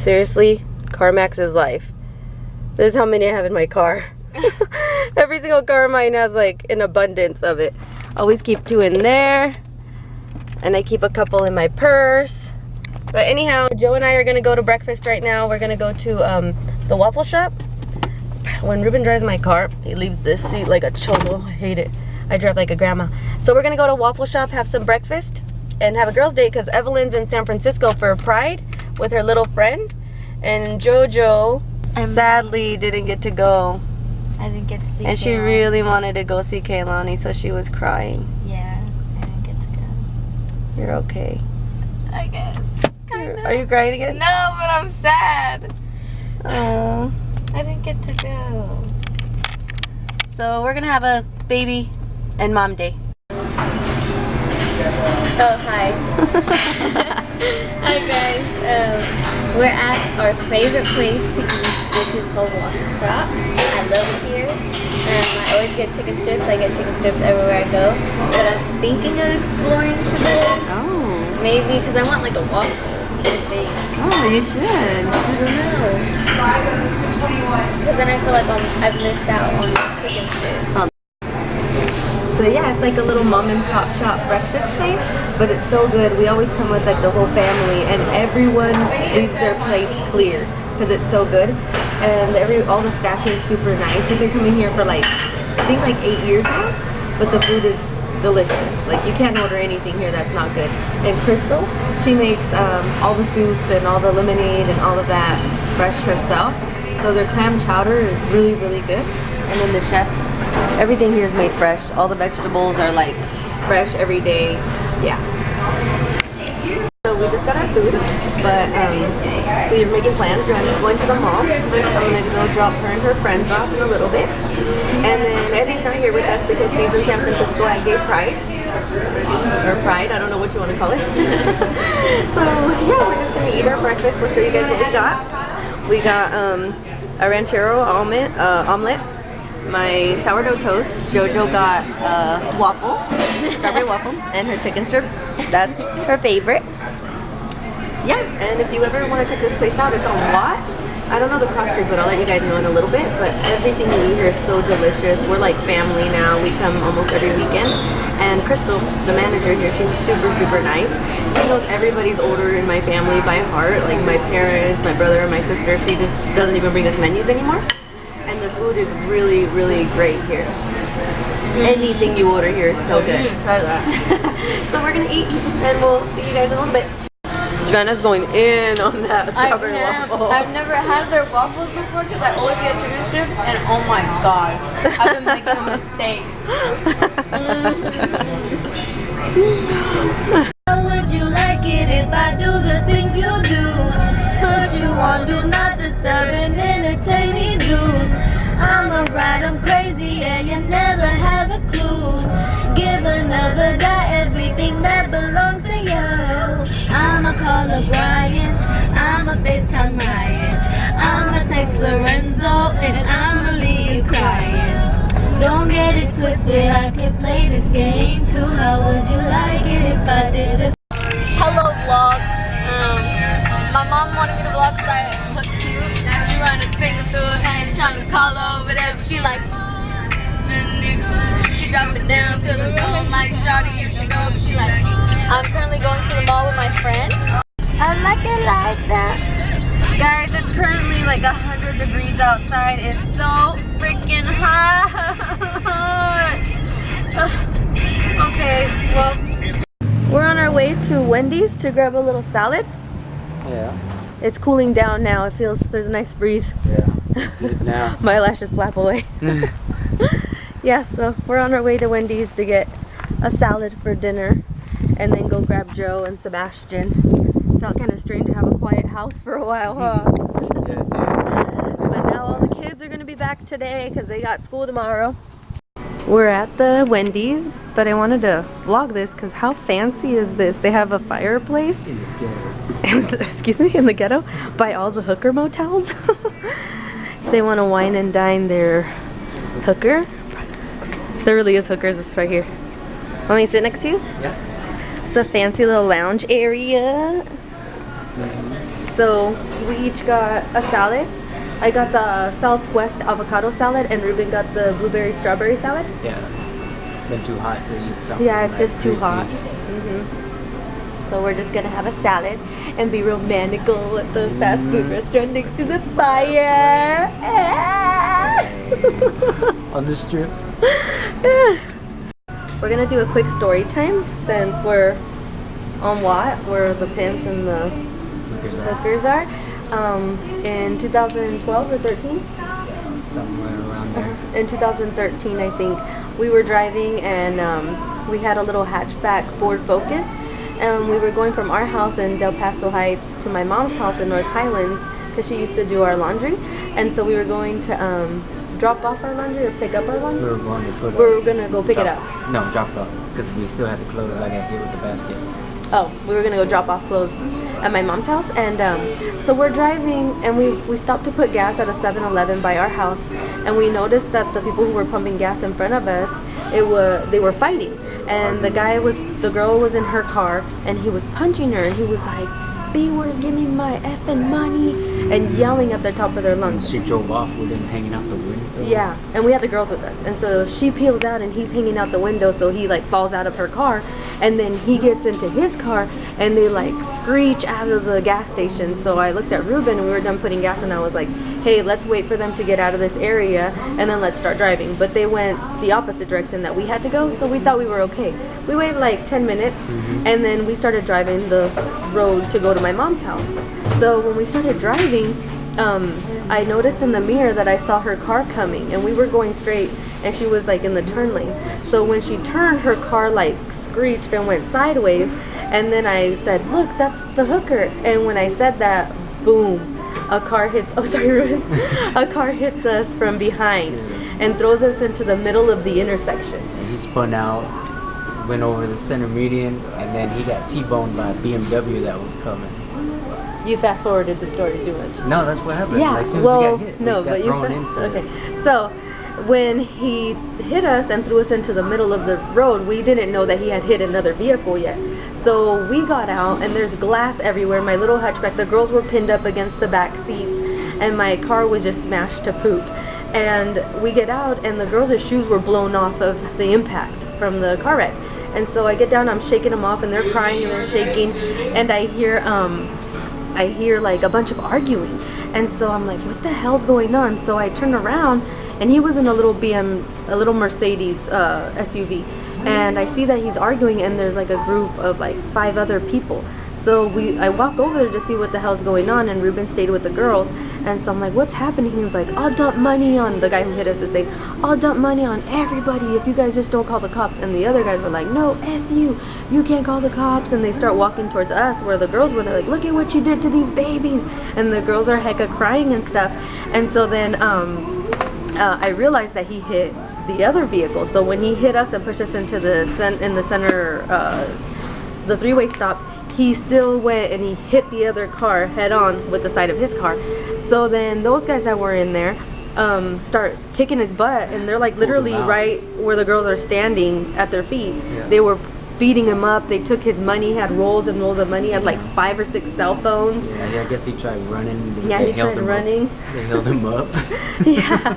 Seriously, CarMax is life. This is how many I have in my car. Every single car of mine has like an abundance of it. Always keep 2 in there. And I keep a couple in my purse. But anyhow, Joe and I are gonna go to breakfast right now. We're gonna go to the Waffle Shop. When Ruben drives my car, he leaves this seat like a cholo. I hate it. I drive like a grandma. So we're gonna go to Waffle Shop, have some breakfast, and have a girls' day because Evelyn's in San Francisco for Pride with her little friend. And JoJo sadly didn't get to go. I didn't get to see And she really wanted to go see Kaylani, so she was crying. Yeah, I didn't get to go. You're okay. I guess. Are you crying again? No, but I'm sad. Oh. I didn't get to go. So we're gonna have a baby and mom day. Oh, hi. Hi guys. We're at our favorite place to eat, which is called Waffle Shop. I love it here. I always get chicken strips. I get chicken strips everywhere I go. But I'm thinking of exploring today. Oh. Maybe because I want like a waffle. Oh, you should. I don't know. Because then I feel like I've missed out on the chicken strips. So yeah, it's like a little mom and pop shop breakfast place, but it's so good. We always come with like the whole family, and everyone leaves their plates clear because it's so good. And all the staff here is super nice. We've been coming here for like, I think like 8 years now, but the food is delicious. Like you can't order anything here that's not good. And Crystal, she makes all the soups and all the lemonade and all of that fresh herself. So their clam chowder is really, really good. And then the chefs, everything here is made fresh. All the vegetables are like fresh every day. Yeah. So we just got our food, but we're making plans. Joanna's going to the mall. First I'm going to go drop her and her friends off in a little bit. And then Eddie's not here with us because she's in San Francisco at Gay Pride. Or Pride, I don't know what you want to call it. So yeah, we're just going to eat our breakfast. We'll show you guys what we got. We got a ranchero omelet, my sourdough toast. JoJo got waffle, strawberry waffle, and her chicken strips. That's her favorite. Yeah, and if you ever want to check this place out, it's on Watt. I don't know the cross street, but I'll let you guys know in a little bit. But everything we eat here is so delicious. We're like family now. We come almost every weekend. And Crystal, the manager here, she's super, super nice. She knows everybody's order in my family by heart. Like my parents, my brother, and my sister. She just doesn't even bring us menus anymore. And the food is really, really great here. Anything you order here is so good. Try that. So we're gonna eat, and we'll see you guys in a little bit. Joanna's going in on that strawberry waffle. I've never had their waffles before because I always get chicken strips, and oh my god, I've been making a mistake. How would you like it if I do the things you do? Put you on do not disturb and entertain these dudes. I'm alright, I'm crazy, yeah, you never have a clue. Give another guy everything that belongs to you. I'ma call up Brian, I'ma FaceTime Ryan, I'ma text Lorenzo, and I'ma leave you crying. Don't get it twisted, I can play this game too. How would you like it if I did this? Hello vlog. My mom wanted me to vlog because I look cute. Now she running fingers through her hand trying to call her over there, but she like, she dropped it down to the road like, shawty, you should go, but she like, I'm currently going to the mall with my friend. I like it like that. Guys, it's currently like 100 degrees outside. It's so freaking hot. Okay, well, we're on our way to Wendy's to grab a little salad. Yeah. It's cooling down now. It feels, there's a nice breeze. Yeah. Good now. My lashes flap away. Yeah, so we're on our way to Wendy's to get a salad for dinner and then go grab Joe and Sebastian. Felt kind of strange to have a quiet house for a while, huh? Yeah, dude. But now all the kids are going to be back today because they got school tomorrow. We're at the Wendy's, but I wanted to vlog this because how fancy is this? They have a fireplace, excuse me, in the ghetto by all the hooker motels. If they want to wine and dine their hooker, there really is hookers. It's right here. Want me to sit next to you? Yeah. It's a fancy little lounge area. So we each got a salad. I got the Southwest avocado salad, and Ruben got the blueberry strawberry salad. Yeah. Been too hot to eat something. Yeah, it's like just too greasy. hot. So we're just gonna have a salad and be romantical at the fast food restaurant next to the fire. On the strip. We're gonna do a quick story time since we're on Watt, where the pimps and the hookers are. In 2012 or 13? Somewhere around there. In 2013, I think, we were driving and we had a little hatchback Ford Focus, and we were going from our house in Del Paso Heights to my mom's house in North Highlands because she used to do our laundry, and so we were going to drop off our laundry or pick up our laundry. We were gonna go pick it up. No, drop it off because we still had the clothes. I got hit with the basket. Oh, we were gonna go drop off clothes at my mom's house, and so we're driving, and we stopped to put gas at a 7-Eleven by our house, and we noticed that the people who were pumping gas in front of us, they were fighting, and the girl was in her car, and he was punching her, and he was like, "B-word, give me my effing money," and yelling at the top of their lungs. She drove off with him hanging out the window. Yeah, and we had the girls with us, and so she peels out, and he's hanging out the window, so he like falls out of her car, and then he gets into his car, and they like screech out of the gas station. So I looked at Ruben, and we were done putting gas, and I was like, "Hey, let's wait for them to get out of this area, and then let's start driving." But they went the opposite direction that we had to go, so we thought we were okay. We waited like 10 minutes, and then we started driving the road to go to my mom's house. So when we started driving, I noticed in the mirror that I saw her car coming, and we were going straight, and she was like in the turn lane. So when she turned, her car like screeched and went sideways, and then I said, "Look, that's the hooker." And when I said that, boom, a car hits a car hits us from behind and throws us into the middle of the intersection. And he spun out, went over the center median, and then he got T-boned by a BMW that was coming. You fast forwarded the story too much. No, that's what happened. Yeah, Like, as soon as well, we got hit, no, we got but you thrown into it. okay. So when he hit us and threw us into the middle of the road, we didn't know that he had hit another vehicle yet. So we got out, and there's glass everywhere. My little hatchback, the girls were pinned up against the back seats, and my car was just smashed to poop. And we get out, and the girls' shoes were blown off of the impact from the car wreck. And so I get down, I'm shaking them off, and they're crying and they're shaking, and I hear like a bunch of arguing, and so I'm like, what the hell's going on? So I turn around, and he was in a little Mercedes SUV, and I see that he's arguing, and there's like a group of like 5 other people. So I walk over there to see what the hell's going on, and Ruben stayed with the girls, and so I'm like, what's happening? He's like, "I'll dump money on," the guy who hit us is saying, "I'll dump money on everybody if you guys just don't call the cops." And the other guys were like, "No, F you can't call the cops." And they start walking towards us where the girls were. They're like, "Look at what you did to these babies." And the girls are hecka crying and stuff. And so then I realized that he hit the other vehicle. So when he hit us and pushed us into the center, the three-way stop, he still went and he hit the other car head on with the side of his car. So then those guys that were in there start kicking his butt, and they're like literally right where the girls are standing at their feet. Yeah. They were beating him up. They took his money. He had rolls and rolls of money. He had like 5 or 6 cell phones. Yeah, I guess he tried running. Yeah, he tried running. They held him up. Yeah,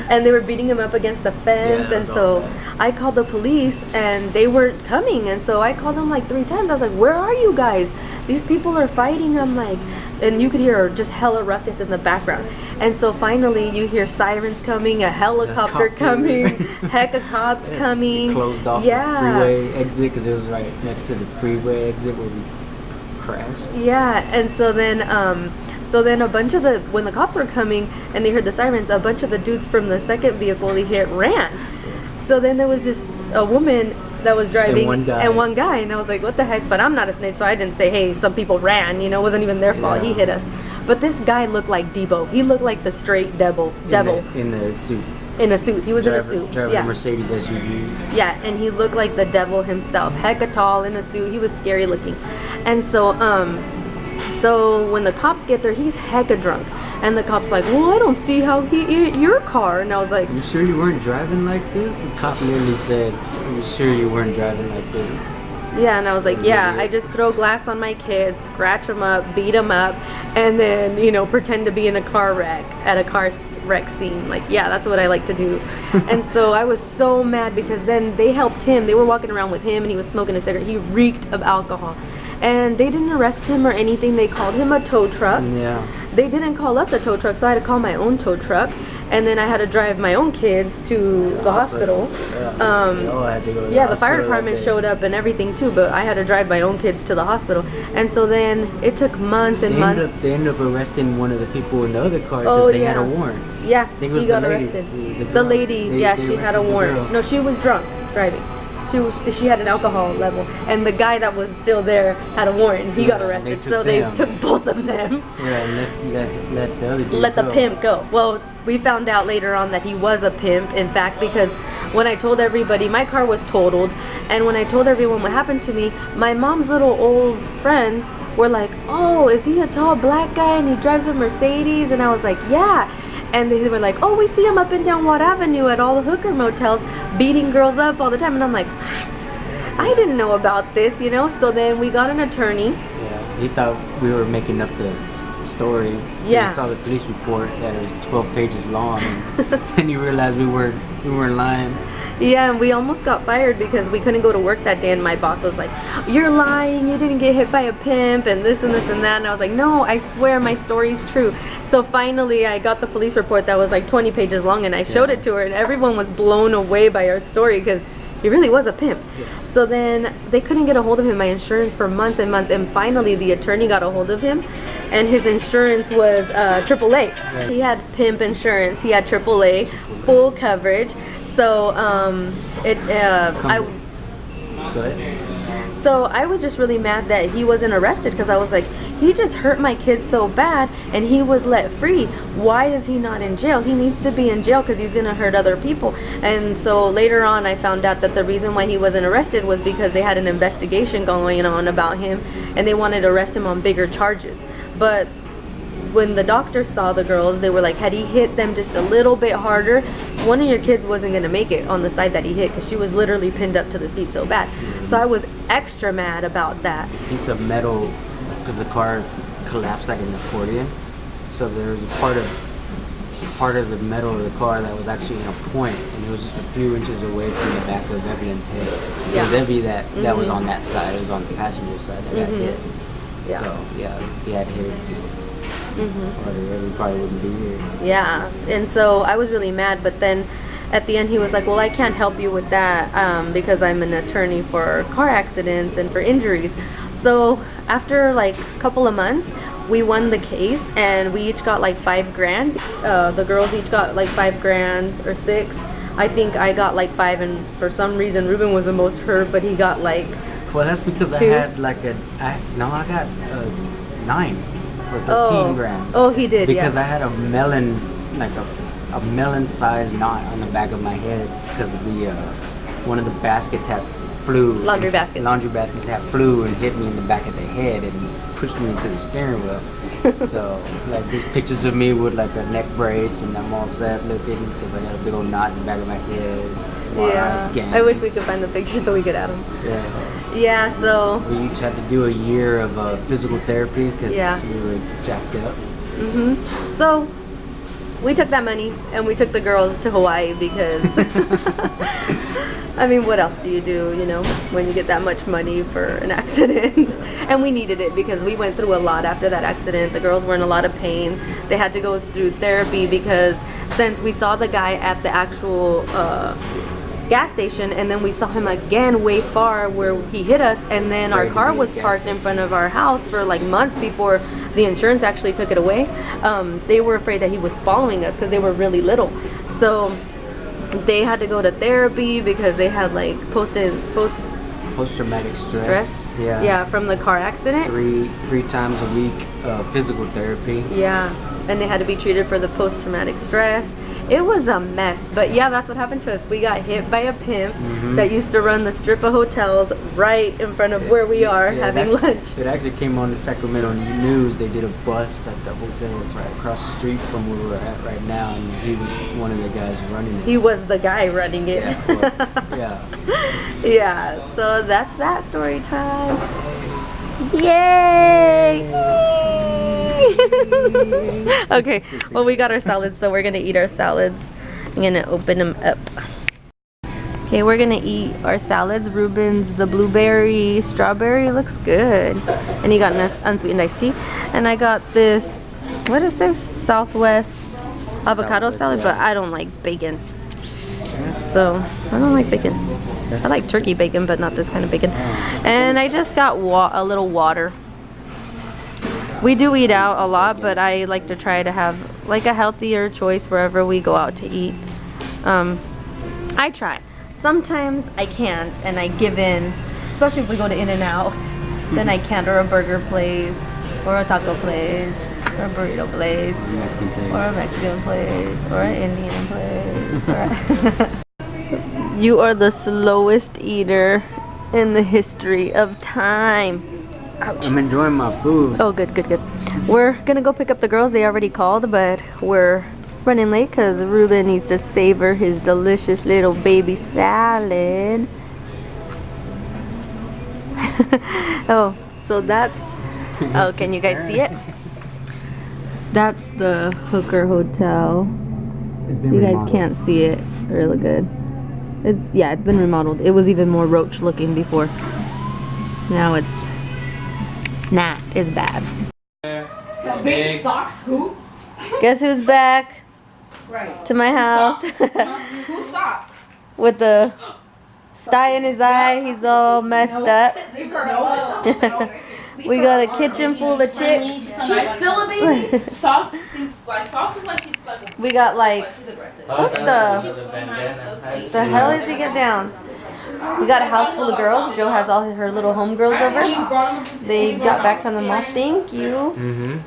and they were beating him up against the fence, Yeah, and so I called the police, and they weren't coming, and so I called them like 3 times. I was like, "Where are you guys? These people are fighting." I'm like, and you could hear just hella ruckus in the background. And so finally you hear sirens coming, a helicopter coming, heck of cops coming. He closed off the freeway exit because it was right next to the freeway exit where we crashed. Yeah, and so then a bunch of when the cops were coming and they heard the sirens, a bunch of the dudes from the second vehicle they hit ran. So then there was just a woman that was driving and one guy, and I was like, what the heck? But I'm not a snitch, so I didn't say, hey, some people ran, it wasn't even their fault. He hit us. But this guy looked like Debo. He looked like the straight devil. In the suit. In a suit. He was in a suit. Driving a Mercedes SUV. Yeah, and he looked like the devil himself. Hecka tall in a suit. He was scary looking. And so when the cops get there, he's hecka drunk. And the cop's like, well, I don't see how he hit your car. And I was like, you sure you weren't driving like this? The cop literally said, are you sure you weren't driving like this? Yeah, and I was like, An yeah, idiot. I just throw glass on my kids, scratch them up, beat them up, and then, you know, pretend to be in a car wreck at a wreck scene. Like, yeah, that's what I like to do. And so I was so mad because then they helped him. They were walking around with him and he was smoking a cigarette. He reeked of alcohol. And they didn't arrest him or anything. They called him a tow truck. Yeah. They didn't call us a tow truck, so I had to call my own tow truck. And then I had to drive my own kids to the hospital. Yeah, the fire department showed up and everything too, but I had to drive my own kids to the hospital. And so then it took months and months. They ended up arresting one of the people in the other car Oh, because they had yeah. a warrant. Yeah, I think it was he got the lady. arrested. The The girl. lady, They she had a arrested the warrant. girl. No, she was drunk driving. She had an alcohol level, and the guy that was still there had a warrant. He got Yeah, arrested, they took so they them. took both of them. Yeah, and let the other dude Let the go. pimp go. Well, we found out later on that he was a pimp, in fact, because when I told everybody, my car was totaled, and when I told everyone what happened to me, my mom's little old friends were like, oh, is he a tall black guy and he drives a Mercedes? And I was like, yeah. And they were like, oh, we see him up and down Watt Avenue at all the hooker motels beating girls up all the time. And I'm like, what? I didn't know about this, you know? So then we got an attorney. Yeah, he thought we were making up the story. Yeah. He saw the police report that it was 12 pages long, and he realized we weren't lying. Yeah, and we almost got fired because we couldn't go to work that day, and my boss was like, you're lying, you didn't get hit by a pimp, and this and this and that. And I was like, no, I swear my story's true. So finally I got the police report that was like 20 pages long, and I showed it to her, and everyone was blown away by our story because he really was a pimp. Yeah. So then they couldn't get a hold of him, my insurance, for months and months, and finally the attorney got a hold of him, and his insurance was AAA. Yeah. He had pimp insurance, he had AAA, full coverage. So Go ahead. So I was just really mad that he wasn't arrested because I was like, he just hurt my kid so bad and he was let free. Why is he not in jail? He needs to be in jail because he's going to hurt other people. And so later on I found out that the reason why he wasn't arrested was because they had an investigation going on about him and they wanted to arrest him on bigger charges. But when the doctors saw the girls, they were like, had he hit them just a little bit harder, one of your kids wasn't going to make it on the side that he hit because she was literally pinned up to the seat so bad. So I was extra mad about that. Piece of metal, because the car collapsed like an accordion. So there was a part of the metal of the car that was actually in a point, and it was just a few inches away from the back of Evelyn's head. It was Evie that was on that side. It was on the passenger side that got hit. Yeah. So yeah, if he had hit it just harder, we probably wouldn't be here. Yeah, and so I was really mad, but then at the end he was like, well, I can't help you with that because I'm an attorney for car accidents and for injuries. So after like a couple of months, we won the case and we each got like $5,000. The girls each got like $5,000 or $6,000. I think I got like $5,000, and for some reason Ruben was the most hurt, but he got like Well, that's because $2,000. I had like I got 9 or 13 grand. Oh, he did, Because yeah. I had a melon, like a melon-sized knot on the back of my head because the one of the baskets had flew. Laundry baskets. Laundry baskets had flew and hit me in the back of the head and pushed me into the steering wheel. So like there's pictures of me with like a neck brace and I'm all sad looking because I got a big old knot in the back of my head. Yeah, I wish we could find the picture so we could add them. Yeah. Yeah, so We each had to do a year of physical therapy because we were jacked up. So we took that money and we took the girls to Hawaii because I mean, what else do you do, you know, when you get that much money for an accident? And we needed it because we went through a lot after that accident. The girls were in a lot of pain. They had to go through therapy because since we saw the guy at the actual gas station and then we saw him again way far where he hit us, and then our car was parked in front of our house for like months before the insurance actually took it away. They were afraid that he was following us because they were really little. So they had to go to therapy because they had like Post-traumatic stress. Yeah, from the car accident. Three times a week physical therapy. Yeah, and they had to be treated for the post-traumatic stress. It was a mess, but yeah, that's what happened to us. We got hit by a pimp that used to run the strip of hotels right in front of where we are having lunch. It actually came on the Sacramento News. They did a bust at the hotel that's right across the street from where we're at right now, and he was one of the guys running it. He was the guy running it. Yeah, well, yeah. Yeah, so that's that story time. Yay! Okay, well, we got our salads, so we're gonna eat our salads. I'm gonna open them up. Okay, we're gonna eat our salads. Ruben's the blueberry strawberry looks good, and he got an unsweetened iced tea. And I got this, what is this? Southwest avocado salad, but I don't like bacon, so I don't like bacon. I like turkey bacon, but not this kind of bacon. And I just got a little water. We do eat out a lot, but I like to try to have like a healthier choice wherever we go out to eat. I try. Sometimes I can't, and I give in, especially if we go to In-N-Out. Then I can't, or a burger place, or a taco place, or a burrito place, or a Mexican place, or an Indian place. You are the slowest eater in the history of time. Ouch. I'm enjoying my food. Oh, good, good, good. We're gonna go pick up the girls. They already called, but we're running late because Ruben needs to savor his delicious little baby salad. Oh, so that's... Oh, can you guys see it? That's the Hooker Hotel. You guys can't see it really good. It's been remodeled. It was even more roach looking before. Now it's not as bad. Big socks, who? Guess who's back Right. to my house? Who socks? With the sty in his eye. He's all messed up. We got a kitchen full of chicks. She's still a baby. Socks thinks like socks is like she's like. We got like, She's aggressive. what the hell is he get down? We got a house full of girls. Joe has all her little homegirls over. They got back from the mall. Thank you.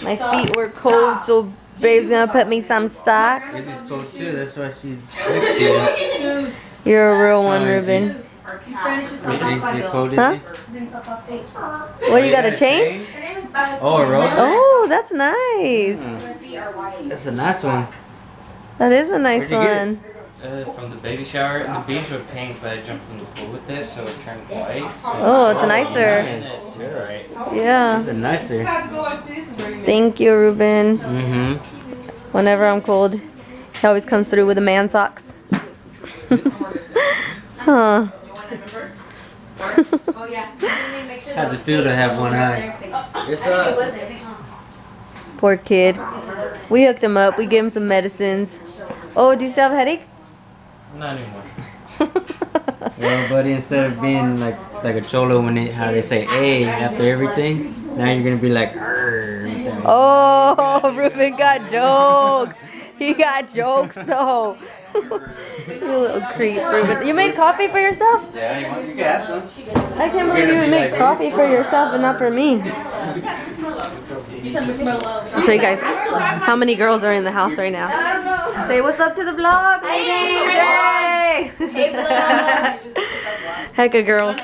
My feet were cold, so babe's gonna put me some socks. This is cold too. That's why she's next to you. You're a real one, Ruben. You cold, is Huh? he? What, you got a chain? Oh, a rose? Oh, that's nice. That's a nice one. That is a nice Where'd you get one. From the baby shower, and the beads were pink, but I jumped in the pool with it, so it turned white. So Oh, it's nicer. Nice. you're right. Yeah. They're nicer. Thank you, Ruben. Mm-hmm. Whenever I'm cold, he always comes through with the man socks. Huh. How's it feel to have one eye? It's Poor kid. We hooked him up. We gave him some medicines. Oh, do you still have a headache? Not anymore. Well, buddy, instead of being like a cholo when how they say "a" after everything, now you're gonna be like "arr." Oh, Ruben got jokes. He got jokes though. You little creep, Ruben. You made coffee for yourself? Yeah, you can have some. I can't believe you made coffee for yourself and not for me. I'll show you guys how many girls are in the house right now. Say what's up to the vlog, ladies. Hey! Heck of girls.